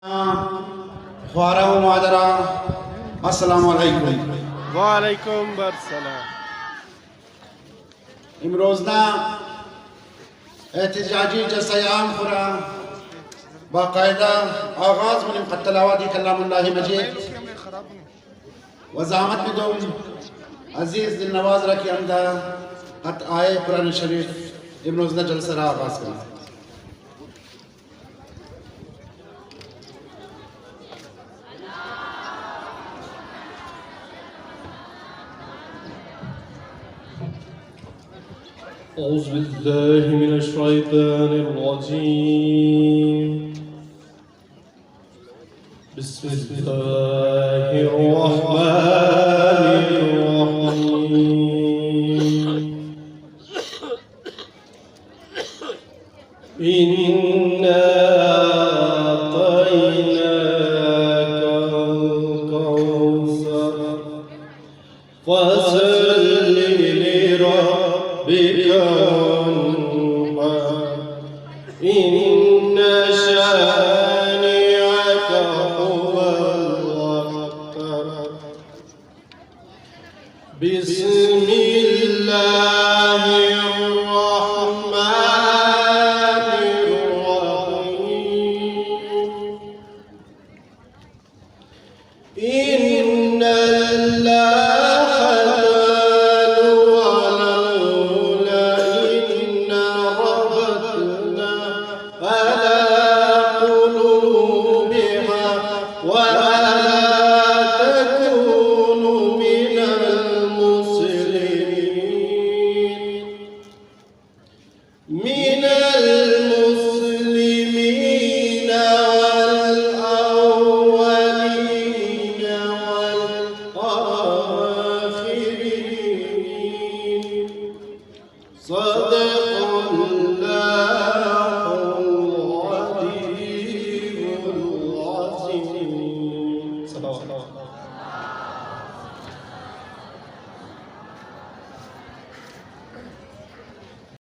خوارا و مادرا السلام علیکم. و علیکم برسلام. امروزنا احتجاجی جلسه عام خورا باقاعده آغاز منیم قد تلاوتی کلام الله مجید و زحمت بدوم عزیز دلنواز را که امدا قد آیه قرآن شریف امروزنا جلسه را آغاز کنیم. أعوذ بالله من الشيطان الرجيم. بسم الله الرحمن الرحيم. إنا أعطيناك الكوثر فصل لربك وانحر إن شانئك هو الأبتر. بسم الله الرحمن الرحيم. إن من المسلمين والأولين والآخرين. صدق الله العلي العظيم.